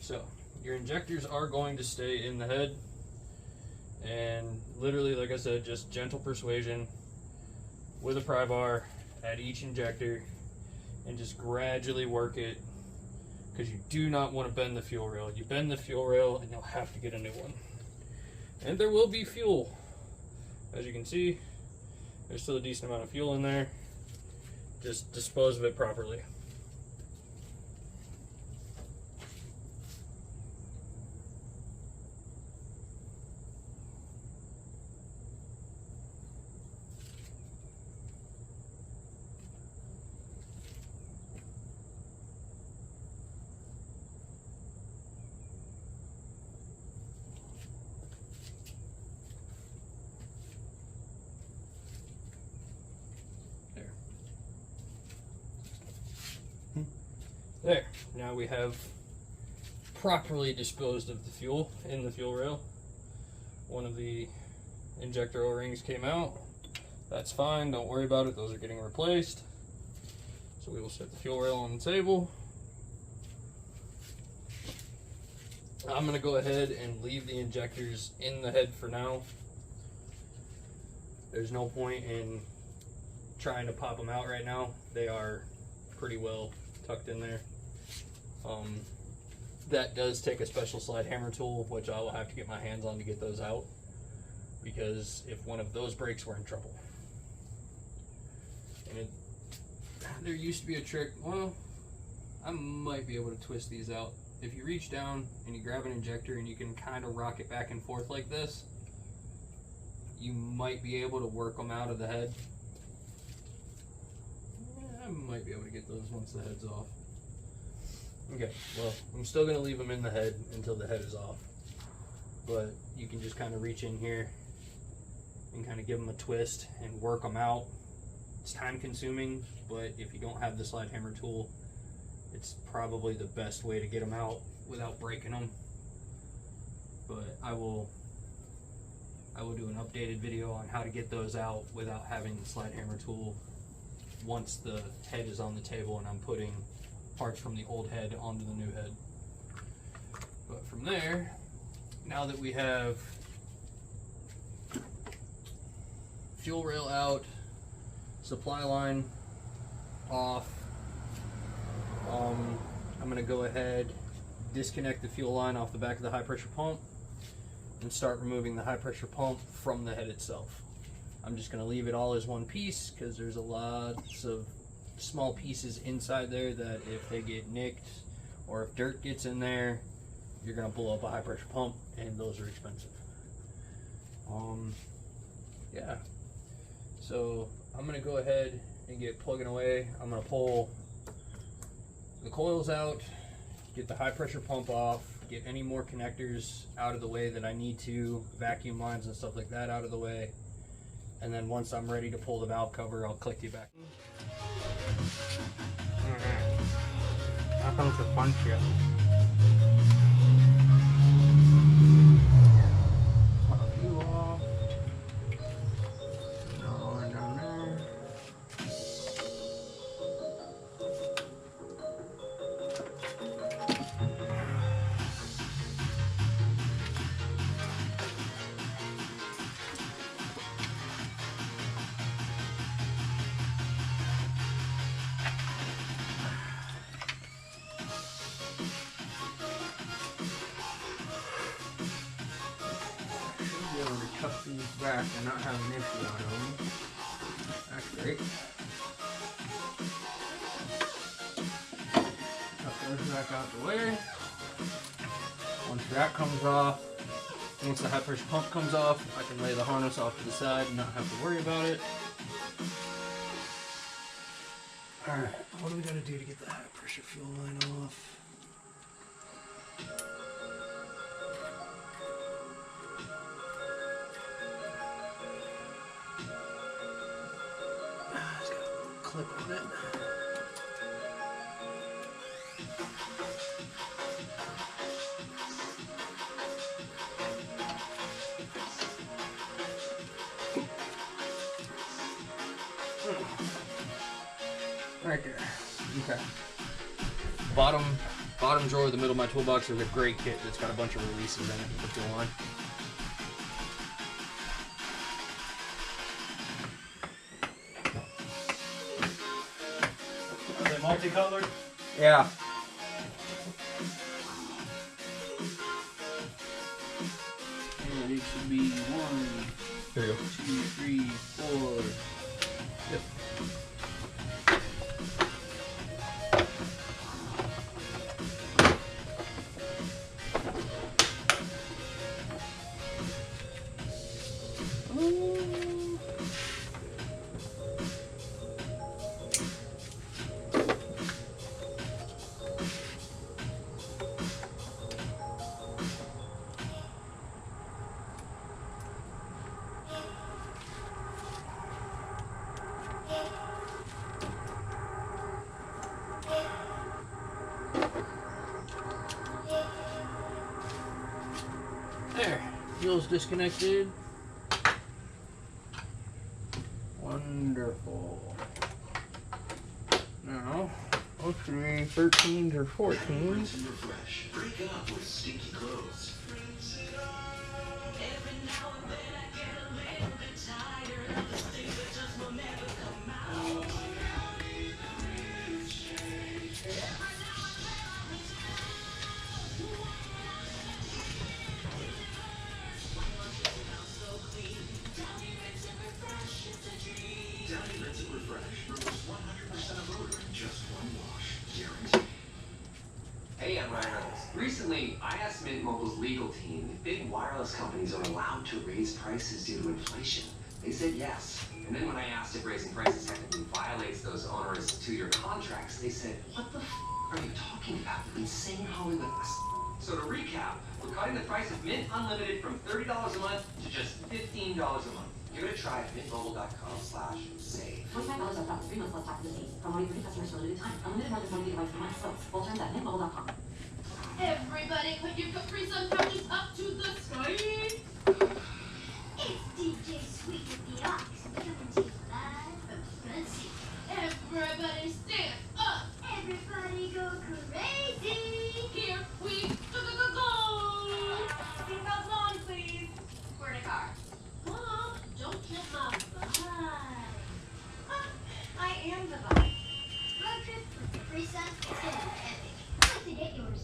So your injectors are going to stay in the head, and literally, like I said, just gentle persuasion with a pry bar at each injector, and just gradually work it, because you do not want to bend the fuel rail. You bend the fuel rail and you'll have to get a new one. And there will be fuel. As you can see, there's still a decent amount of fuel in there. Just dispose of it properly. There, now we have properly disposed of the fuel in the fuel rail. One of the injector O-rings came out. That's fine, don't worry about it, those are getting replaced. So we will set the fuel rail on the table. I'm going to go ahead and leave the injectors in the head for now. There's no point in trying to pop them out right now. They are pretty well tucked in there. That does take a special slide hammer tool, which I will have to get my hands on to get those out, because if one of those breaks, we're in trouble. And there used to be a trick, well, I might be able to twist these out. If you reach down and you grab an injector and you can kind of rock it back and forth like this, you might be able to work them out of the head. I might be able to get those once the head's off. Okay, well, I'm still going to leave them in the head until the head is off. But you can just kind of reach in here and kind of give them a twist and work them out. It's time consuming, but if you don't have the slide hammer tool, it's probably the best way to get them out without breaking them. But I will do an updated video on how to get those out without having the slide hammer tool once the head is on the table and I'm putting parts from the old head onto the new head. But from there, now that we have fuel rail out, supply line off, I'm going to go ahead, disconnect the fuel line off the back of the high pressure pump and start removing the high pressure pump from the head itself. I'm just going to leave it all as one piece because there's a lots of small pieces inside there that if they get nicked or if dirt gets in there, you're going to blow up a high pressure pump, and those are expensive. Yeah, so I'm going to go ahead and get plugging away. I'm going to pull the coils out, get the high pressure pump off, get any more connectors out of the way that I need to, vacuum lines and stuff like that out of the way, and then once I'm ready to pull the valve cover, I'll click you back. How comes the punch here? Tuck these back and not have an issue on them. That's great. Tuck those back out the way. Once that comes off, once the high pressure pump comes off, I can lay the harness off to the side and not have to worry about it. Alright, what do we gotta do to get the high pressure fuel line off? Clip on it. Right there. Okay. Bottom Bottom drawer of the middle of my toolbox, there's a gray kit that's got a bunch of releases in it if you want. Are they multicolored? Yeah. And it should be 1, Here you go. 2, 3, 4. Yep. There, wheel's disconnected. Wonderful. Now, hopefully 13s or 14s. Break up with stinky clothes. Hey, I'm Ryan Reynolds. Recently, I asked Mint Mobile's legal team if big wireless companies are allowed to raise prices due to inflation. They said yes. And then when I asked if raising prices technically violates those onerous 2-year contracts, they said, what the are you talking about? Insane Hollywood. So to recap, we're cutting the price of Mint Unlimited from $30 a month to just $15 a month. Give it a try at mintmobile.com/save. $45 up front, 3 months less taxes and fees. Promoting for new customers for a limited time. Unlimited more than 40 gigabytes per month. Slows. Full terms at mintmobile.com. Everybody put your Capri Sun couches up to the sky. It's DJ Sweet with the Ox, coming to you live from Front Seat. Everybody stand up. Everybody go crazy. Here we go. Seatbelts on, please. We're in a car. Mom, don't kill my vibe. I am the vibe. Road trip with Capri Sun is gonna be epic. I'd like to get yours.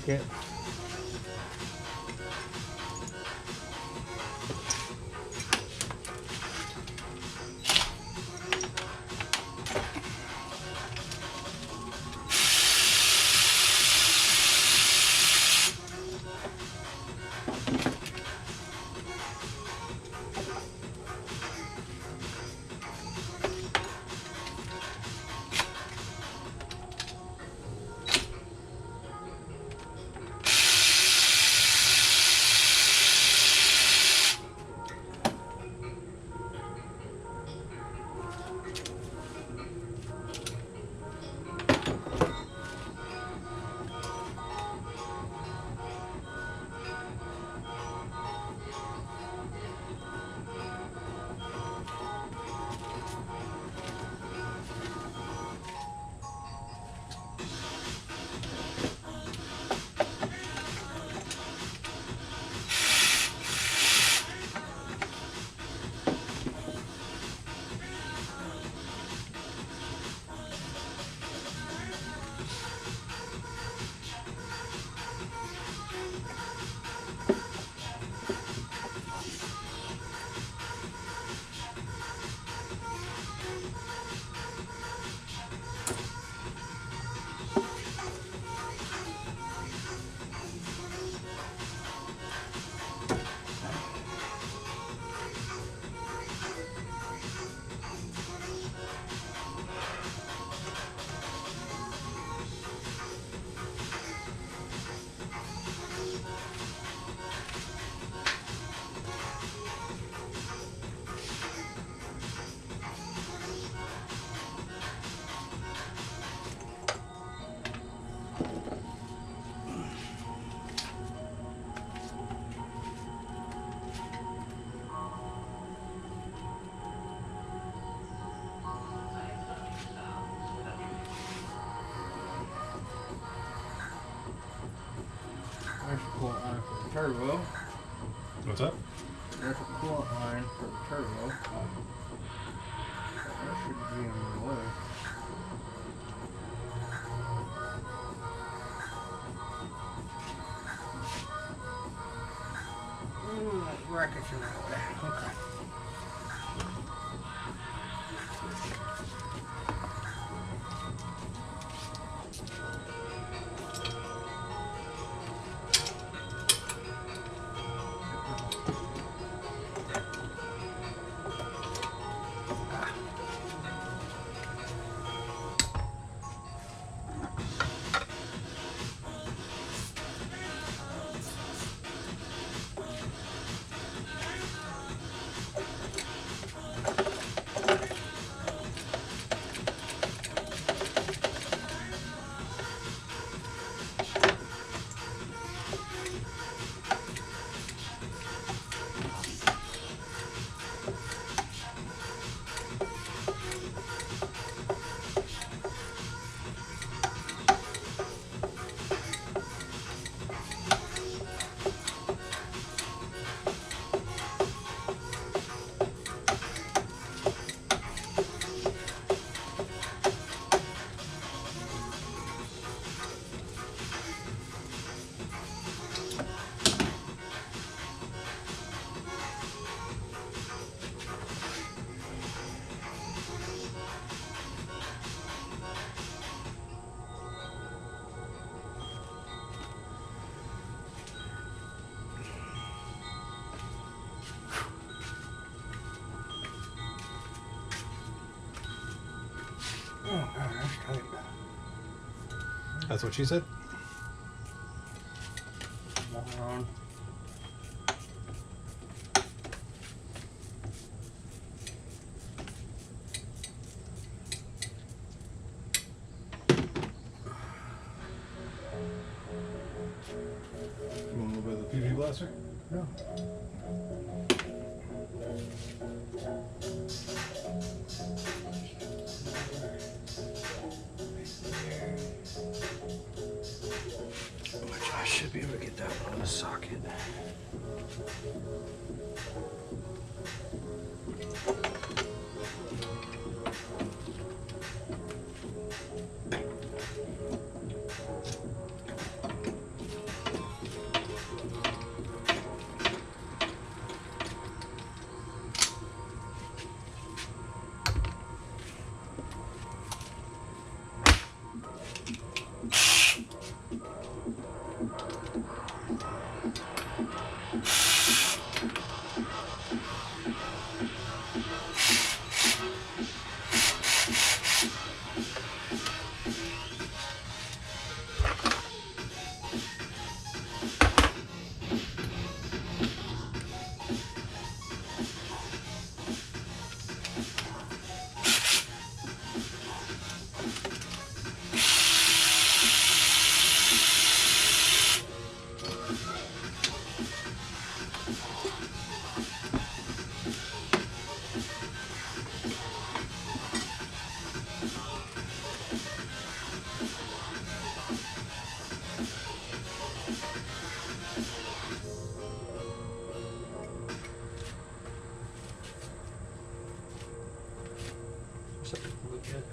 Okay. turbo. What's up? There's a coolant line for the turbo. That should be in the way. Brackets are out there. Okay. Oh, God, that's tight. That's what she said? Moron. You want a little bit of the PV blaster? Yeah. Which I should be able to get that out of the socket. Look good.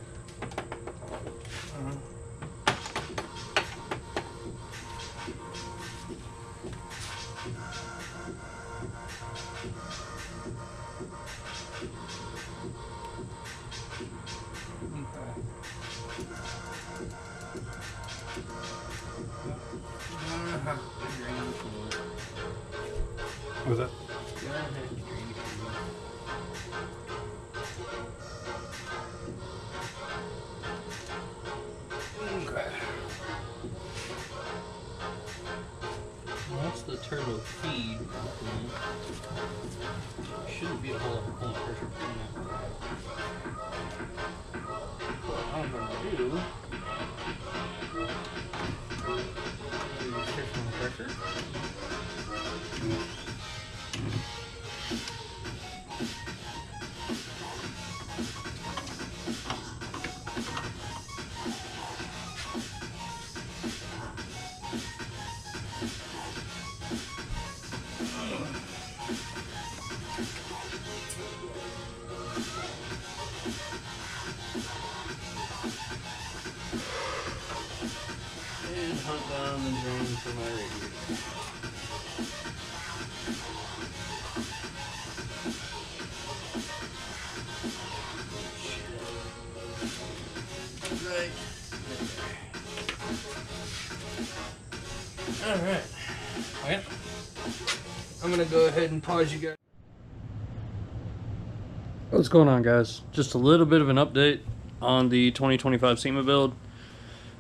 What was that? Once the turbo feed, shouldn't be a whole lot of pulling pressure from that. What I'm gonna do is shift some pressure. on the drain for my radiator. Right. Alright. Okay. I'm gonna go ahead and pause you guys. What's going on, guys? Just a little bit of an update on the 2025 SEMA build.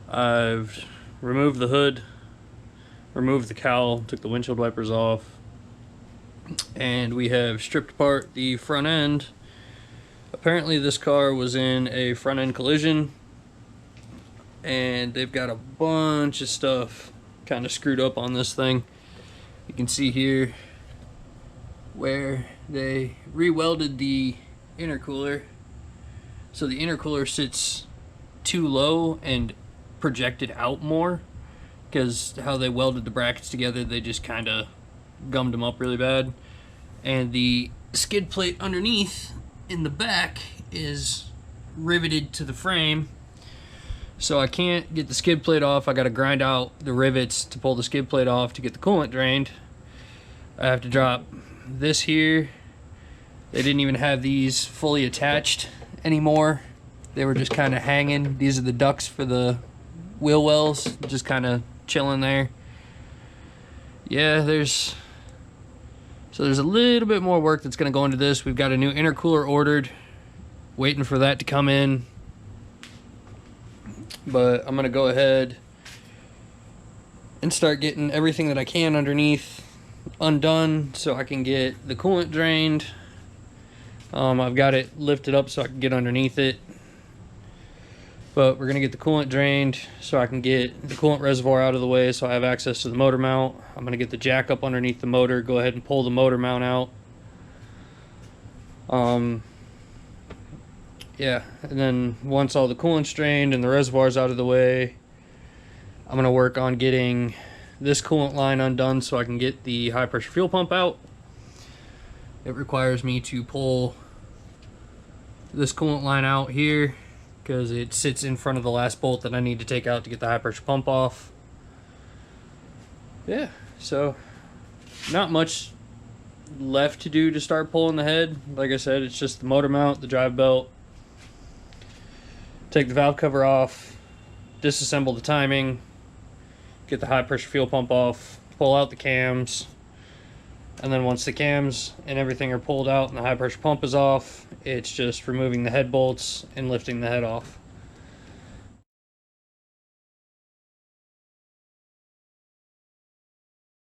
I've removed the hood, removed the cowl, took the windshield wipers off, and we have stripped apart the front end. Apparently this car was in a front end collision, and they've got a bunch of stuff kind of screwed up on this thing. You can see here where they re-welded the intercooler, so the intercooler sits too low and projected out more, because how they welded the brackets together, they just kind of gummed them up really bad. And the skid plate underneath in the back is riveted to the frame, so I can't get the skid plate off. I got to grind out the rivets to pull the skid plate off to get the coolant drained. I have to drop this here. They didn't even have these fully attached anymore. They were just kind of hanging. These are the ducts for the wheel wells, just kind of chilling there. Yeah, there's a little bit more work that's going to go into this. We've got a new intercooler ordered, waiting for that to come in. But I'm going to go ahead and start getting everything that I can underneath undone so I can get the coolant drained. I've got it lifted up so I can get underneath it. But we're going to get the coolant drained so I can get the coolant reservoir out of the way so I have access to the motor mount. I'm going to get the jack up underneath the motor, go ahead and pull the motor mount out. Yeah, and then once all the coolant's drained and the reservoir's out of the way, I'm going to work on getting this coolant line undone so I can get the high pressure fuel pump out. It requires me to pull this coolant line out here because it sits in front of the last bolt that I need to take out to get the high pressure pump off. Yeah, so not much left to do to start pulling the head. Like I said, it's just the motor mount, the drive belt, take the valve cover off, disassemble the timing, get the high pressure fuel pump off, pull out the cams, and then once the cams and everything are pulled out and the high pressure pump is off, it's just removing the head bolts and lifting the head off.